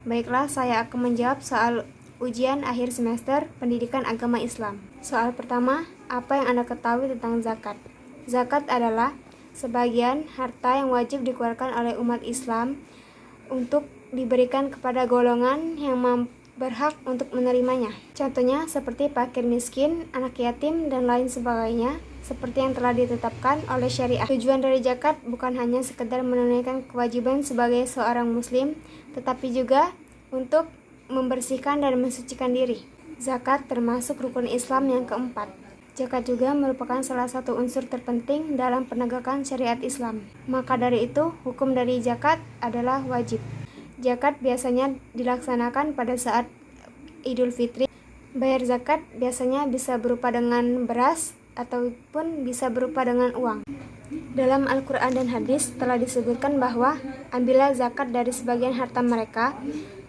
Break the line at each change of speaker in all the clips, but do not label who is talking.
Baiklah, saya akan menjawab soal ujian akhir semester Pendidikan Agama Islam. Soal pertama, apa yang Anda ketahui tentang zakat? Zakat adalah sebagian harta yang wajib dikeluarkan oleh umat Islam untuk diberikan kepada golongan yang berhak untuk menerimanya. Contohnya seperti fakir miskin, anak yatim, dan lain sebagainya, seperti yang telah ditetapkan oleh syariah. Tujuan dari zakat bukan hanya sekedar menunaikan kewajiban sebagai seorang muslim, tetapi juga untuk membersihkan dan mensucikan diri. Zakat termasuk rukun Islam yang keempat. Zakat juga merupakan salah satu unsur terpenting dalam penegakan syariat Islam. Maka dari itu, hukum dari zakat adalah wajib. Zakat biasanya dilaksanakan pada saat Idul Fitri. Bayar zakat biasanya bisa berupa dengan beras ataupun bisa berupa dengan uang. Dalam Al-Quran dan hadis telah disebutkan bahwa ambillah zakat dari sebagian harta mereka,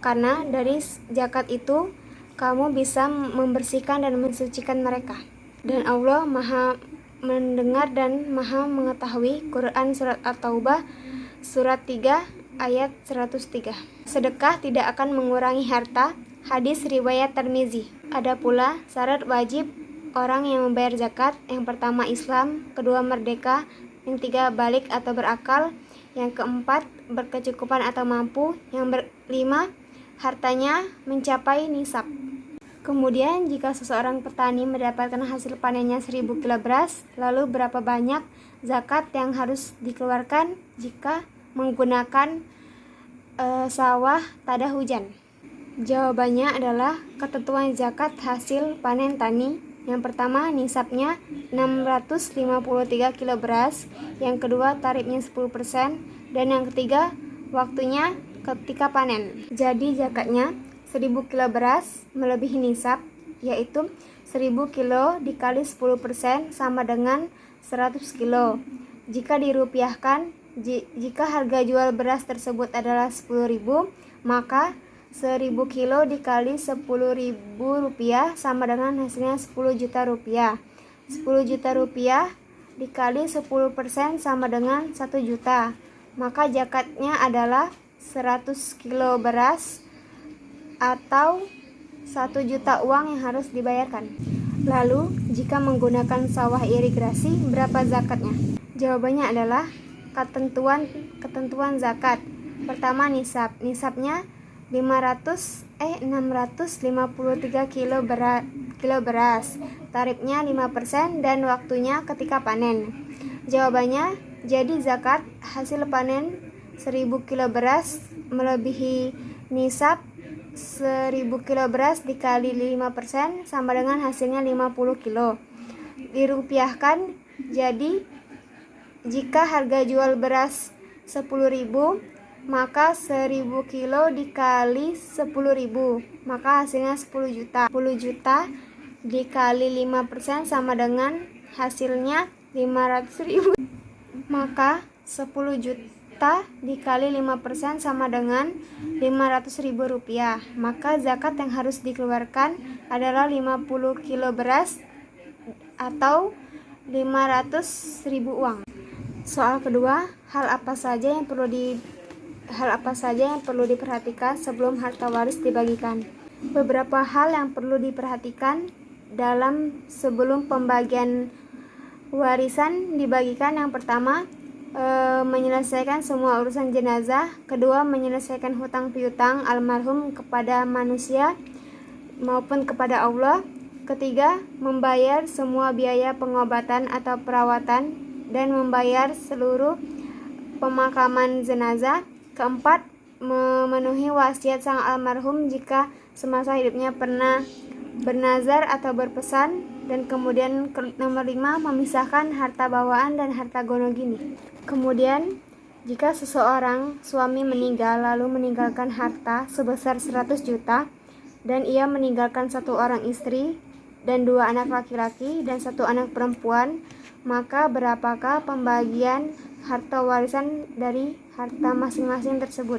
karena dari zakat itu kamu bisa membersihkan dan mensucikan mereka. Dan Allah Maha mendengar dan Maha mengetahui. Quran Surat At-Taubah Surat 3 ayat 103. Sedekah tidak akan mengurangi harta. Hadis riwayat Tirmizi. Ada pula syarat wajib orang yang membayar zakat. Yang pertama Islam, kedua merdeka, yang tiga balik atau berakal, yang keempat berkecukupan atau mampu, yang kelima hartanya mencapai nisab. Kemudian jika seseorang petani mendapatkan hasil panennya 1000 kilo beras, lalu berapa banyak zakat yang harus dikeluarkan jika menggunakan sawah tada hujan? Jawabannya adalah ketentuan zakat hasil panen tani. Yang pertama, nisabnya 653 kilo beras. Yang kedua, tarifnya 10%. Dan yang ketiga, waktunya ketika panen. Jadi zakatnya 1000 kilo beras melebihi nisab, yaitu 1000 kilo dikali 10% sama dengan 100 kilo. Jika dirupiahkan, jika harga jual beras tersebut adalah 10.000, maka 1000 kilo dikali 10.000 rupiah sama dengan hasilnya 10 juta rupiah. 10 juta rupiah dikali 10% sama dengan 1 juta. Maka zakatnya adalah 100 kilo beras atau 1 juta uang yang harus dibayarkan. Lalu, jika menggunakan sawah irigasi, berapa zakatnya? Jawabannya adalah ketentuan zakat. Pertama, nisab. Nisabnya 653 kilo beras. Tarifnya 5% dan waktunya ketika panen. Jawabannya, jadi zakat hasil panen 1000 kilo beras melebihi nisab 1000 kilo beras dikali 5% sama dengan hasilnya 50 kilo. Dirupiahkan, jadi jika harga jual beras 10.000, maka 1000 kilo dikali 10.000, maka hasilnya 10 juta. 10 juta dikali 5% sama dengan hasilnya 500.000. Maka 10 juta dikali 5% sama dengan 500.000 rupiah. Maka zakat yang harus dikeluarkan adalah 50 kilo beras atau 500.000 uang. Soal kedua, hal apa saja yang perlu diperhatikan sebelum harta waris dibagikan? Beberapa hal yang perlu diperhatikan sebelum pembagian warisan dibagikan. Yang pertama, menyelesaikan semua urusan jenazah. Kedua, menyelesaikan hutang piutang almarhum kepada manusia maupun kepada Allah. Ketiga, membayar semua biaya pengobatan atau perawatan dan membayar seluruh pemakaman jenazah. Keempat, memenuhi wasiat sang almarhum jika semasa hidupnya pernah bernazar atau berpesan. Dan kemudian nomor 5, memisahkan harta bawaan dan harta gonogini. Kemudian, jika seseorang suami meninggal lalu meninggalkan harta sebesar 100 juta dan ia meninggalkan 1 orang istri dan 2 anak laki-laki dan 1 anak perempuan, maka berapakah pembagian harta warisan dari harta masing-masing tersebut?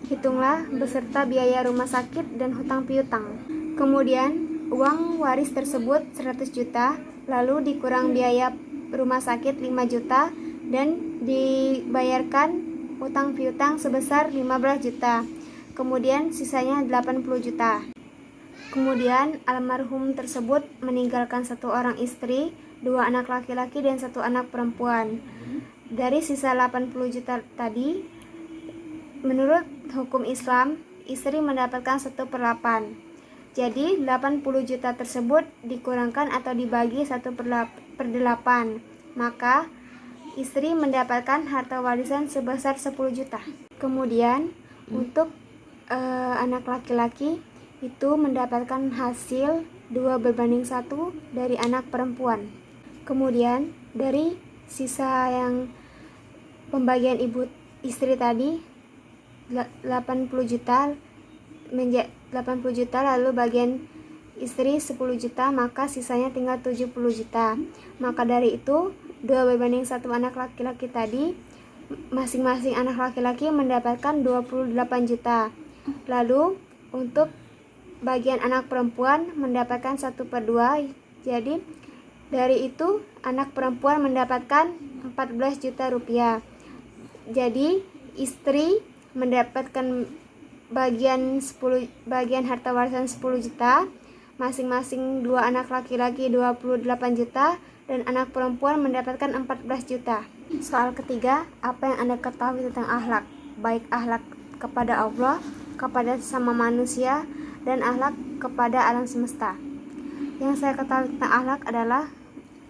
Hitunglah beserta biaya rumah sakit dan hutang piutang. Kemudian uang waris tersebut 100 juta, lalu dikurang biaya rumah sakit 5 juta dan dibayarkan hutang piutang sebesar 15 juta. kemudian sisanya 80 juta. Kemudian almarhum tersebut meninggalkan 1 orang istri, 2 anak laki-laki dan 1 anak perempuan. Dari sisa 80 juta tadi, menurut hukum Islam, istri mendapatkan 1/8. Jadi 80 juta tersebut dikurangkan atau dibagi 1/8, maka istri mendapatkan harta warisan sebesar 10 juta. Kemudian untuk anak laki-laki itu mendapatkan hasil 2/1 dari anak perempuan. Kemudian dari sisa yang pembagian ibu istri tadi 80 juta 80 juta, lalu bagian istri 10 juta, maka sisanya tinggal 70 juta. Maka dari itu 2/1 anak laki-laki tadi, masing-masing anak laki-laki mendapatkan 28 juta. Lalu untuk bagian anak perempuan mendapatkan 1/2. Jadi dari itu anak perempuan mendapatkan 14 juta rupiah. Jadi istri mendapatkan bagian harta warisan 10 juta, masing-masing 2 anak laki-laki 28 juta, dan anak perempuan mendapatkan 14 juta. Soal ketiga, apa yang Anda ketahui tentang akhlak? Baik akhlak kepada Allah, kepada sesama manusia, dan akhlak kepada alam semesta. Yang saya ketahui tentang akhlak adalah,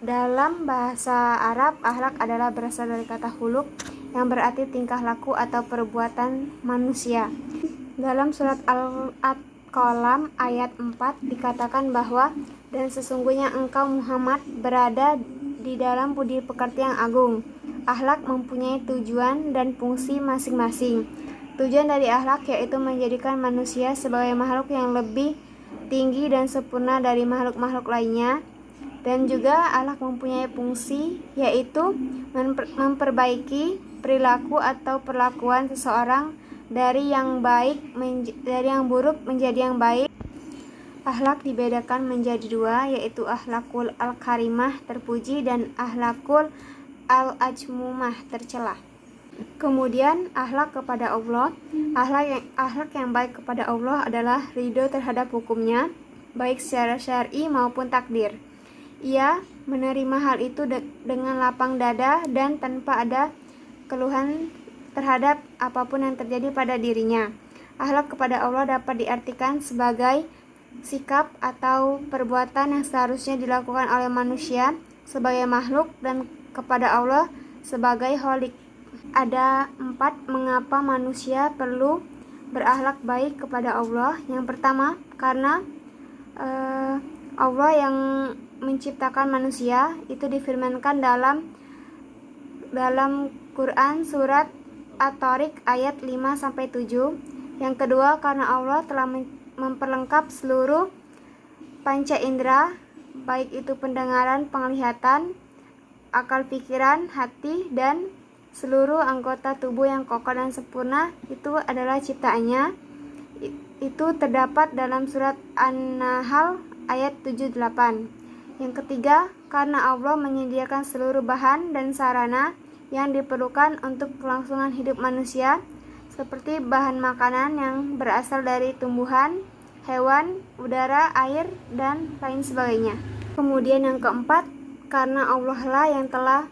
dalam bahasa Arab, akhlak adalah berasal dari kata khuluq yang berarti tingkah laku atau perbuatan manusia. Dalam surat Al-Qalam ayat 4 dikatakan bahwa, dan sesungguhnya engkau Muhammad berada di dalam budi pekerti yang agung. Akhlak mempunyai tujuan dan fungsi masing-masing. Tujuan dari akhlak yaitu menjadikan manusia sebagai makhluk yang lebih tinggi dan sempurna dari makhluk-makhluk lainnya. Dan juga akhlak mempunyai fungsi yaitu memperbaiki perilaku atau perlakuan seseorang dari yang buruk menjadi yang baik. Akhlak dibedakan menjadi 2, yaitu akhlakul al-karimah terpuji dan akhlakul al-ajmumah tercela. Kemudian akhlak kepada Allah. Akhlak yang baik kepada Allah adalah ridho terhadap hukumnya, baik secara syar'i maupun takdir. Ia menerima hal itu dengan lapang dada dan tanpa ada keluhan terhadap apapun yang terjadi pada dirinya. Akhlak kepada Allah dapat diartikan sebagai sikap atau perbuatan yang seharusnya dilakukan oleh manusia sebagai makhluk dan kepada Allah sebagai Khalik. Ada 4 mengapa manusia perlu berakhlak baik kepada Allah. Yang pertama, karena Allah yang menciptakan manusia, itu difirmankan dalam Quran surat At-Tariq ayat 5-7. Yang kedua, karena Allah telah memperlengkap seluruh panca indera, baik itu pendengaran, penglihatan, akal pikiran, hati, dan seluruh anggota tubuh yang kokoh dan sempurna, itu adalah ciptaannya. Itu terdapat dalam surat An-Nahl ayat 7-8. Yang ketiga, karena Allah menyediakan seluruh bahan dan sarana yang diperlukan untuk kelangsungan hidup manusia, seperti bahan makanan yang berasal dari tumbuhan, hewan, udara, air, dan lain sebagainya. Kemudian yang keempat, karena Allah lah yang telah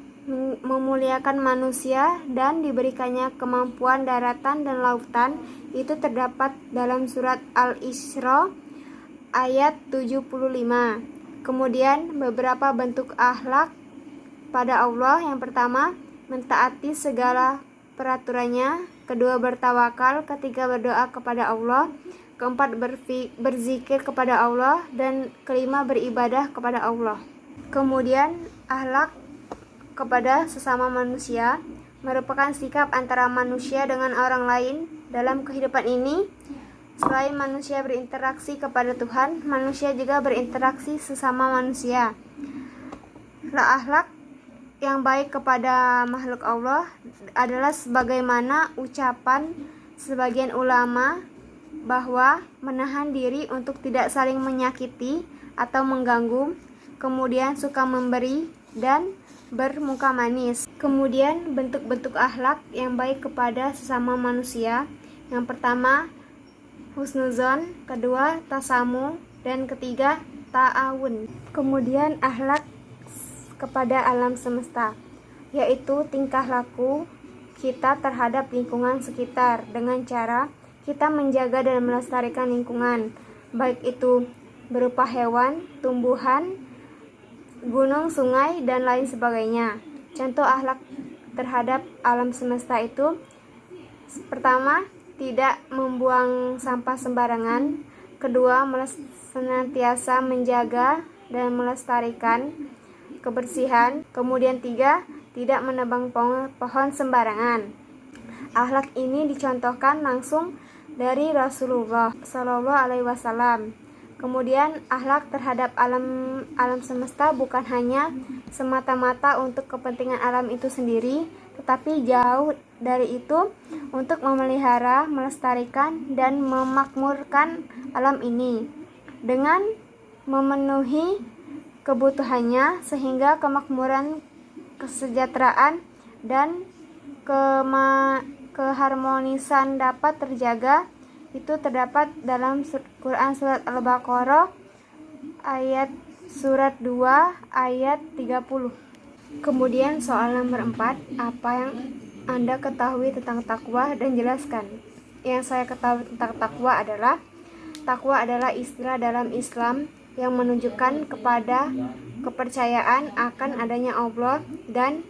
memuliakan manusia dan diberikannya kemampuan daratan dan lautan. Itu terdapat dalam surat Al-Isra ayat 75. Kemudian beberapa bentuk akhlak pada Allah. Yang pertama, mentaati segala peraturannya. Kedua, bertawakal. Ketiga, berdoa kepada Allah. Keempat, berzikir kepada Allah. Dan kelima, beribadah kepada Allah. Kemudian akhlak kepada sesama manusia merupakan sikap antara manusia dengan orang lain dalam kehidupan ini. Selain manusia berinteraksi kepada Tuhan, manusia juga berinteraksi sesama manusia. Akhlak yang baik kepada makhluk Allah adalah sebagaimana ucapan sebagian ulama bahwa menahan diri untuk tidak saling menyakiti atau mengganggu, kemudian suka memberi dan bermuka manis. Kemudian bentuk-bentuk akhlak yang baik kepada sesama manusia. Yang pertama, husnuzon, kedua tasamu, dan ketiga ta'awun. Kemudian akhlak kepada alam semesta, yaitu tingkah laku kita terhadap lingkungan sekitar dengan cara kita menjaga dan melestarikan lingkungan, baik itu berupa hewan, tumbuhan, gunung, sungai, dan lain sebagainya. Contoh akhlak terhadap alam semesta itu: pertama, tidak membuang sampah sembarangan. Kedua, senantiasa menjaga dan melestarikan kebersihan. Kemudian tiga, tidak menebang pohon sembarangan. Akhlak ini dicontohkan langsung dari Rasulullah Shallallahu Alaihi Wasallam. Kemudian akhlak terhadap alam semesta bukan hanya semata-mata untuk kepentingan alam itu sendiri, tetapi jauh dari itu untuk memelihara, melestarikan, dan memakmurkan alam ini dengan memenuhi kebutuhannya sehingga kemakmuran, kesejahteraan, dan keharmonisan dapat terjaga. Itu terdapat dalam Quran surat Al-Baqarah ayat surat 2 ayat 30. Kemudian soal nomor 4, apa yang Anda ketahui tentang takwa dan jelaskan. Yang saya ketahui tentang takwa adalah istilah dalam Islam yang menunjukkan kepada kepercayaan akan adanya Allah dan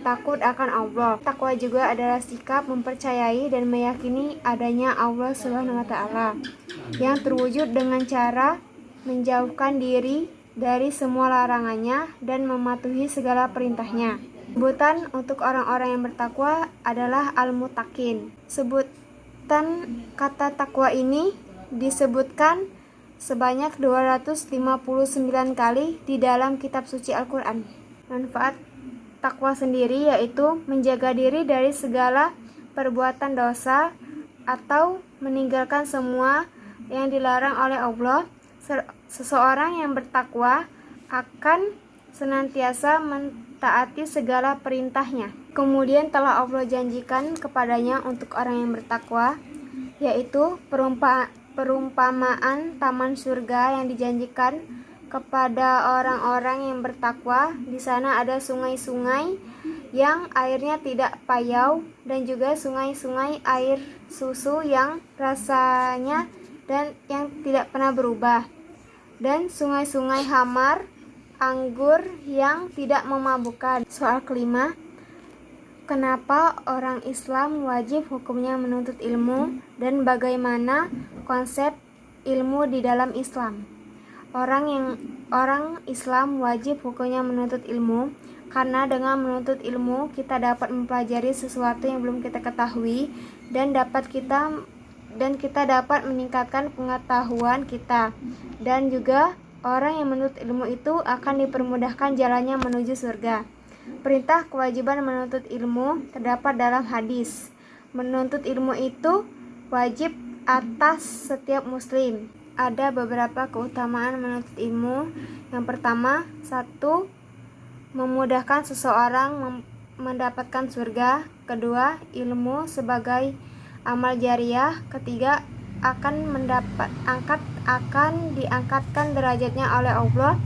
takut akan Allah. Takwa juga adalah sikap mempercayai dan meyakini adanya Allah Subhanahu wa Ta'ala yang terwujud dengan cara menjauhkan diri dari semua larangannya dan mematuhi segala perintahnya. Sebutan untuk orang-orang yang bertakwa adalah al-muttaqin. Sebutan kata takwa ini disebutkan sebanyak 259 kali di dalam kitab suci Al-Quran. Manfaat takwa sendiri yaitu menjaga diri dari segala perbuatan dosa atau meninggalkan semua yang dilarang oleh Allah. Seseorang yang bertakwa akan senantiasa mentaati segala perintahnya. Kemudian telah Allah janjikan kepadanya untuk orang yang bertakwa, yaitu perumpamaan taman surga yang dijanjikan kepada orang-orang yang bertakwa. Di sana ada sungai-sungai yang airnya tidak payau dan juga sungai-sungai air susu yang rasanya dan yang tidak pernah berubah, dan sungai-sungai hamar anggur yang tidak memabukkan. Soal kelima, kenapa orang Islam wajib hukumnya menuntut ilmu dan bagaimana konsep ilmu di dalam Islam? Orang Islam wajib hukumnya menuntut ilmu karena dengan menuntut ilmu kita dapat mempelajari sesuatu yang belum kita ketahui dan kita dapat meningkatkan pengetahuan kita, dan juga orang yang menuntut ilmu itu akan dipermudahkan jalannya menuju surga. Perintah kewajiban menuntut ilmu terdapat dalam hadis. Menuntut ilmu itu wajib atas setiap muslim. Ada beberapa keutamaan menuntut ilmu. Yang pertama, 1. Memudahkan seseorang mendapatkan surga. Kedua, ilmu sebagai amal jariah. Ketiga, akan diangkatkan derajatnya oleh Allah.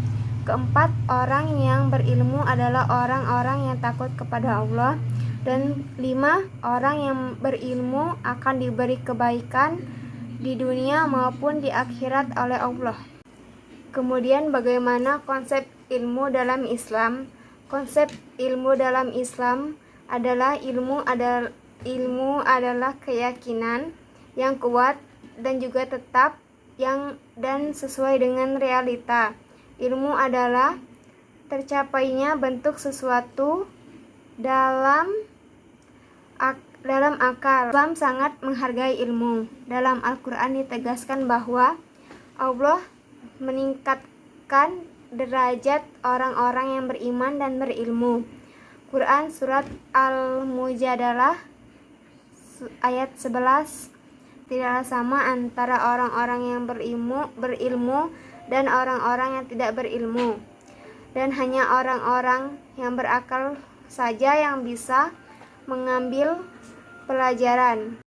Keempat, orang yang berilmu adalah orang-orang yang takut kepada Allah. Dan 5, orang yang berilmu akan diberi kebaikan di dunia maupun di akhirat oleh Allah. Kemudian bagaimana konsep ilmu dalam Islam? Konsep ilmu dalam Islam adalah ilmu adalah keyakinan yang kuat dan juga tetap dan sesuai dengan realita. Ilmu adalah tercapainya bentuk sesuatu dalam akal. Islam sangat menghargai ilmu. Dalam Al-Quran ditegaskan bahwa Allah meningkatkan derajat orang-orang yang beriman dan berilmu. Quran surat Al-Mujadalah ayat 11, tidaklah sama antara orang-orang yang berilmu dan orang-orang yang tidak berilmu, dan hanya orang-orang yang berakal saja yang bisa mengambil pelajaran.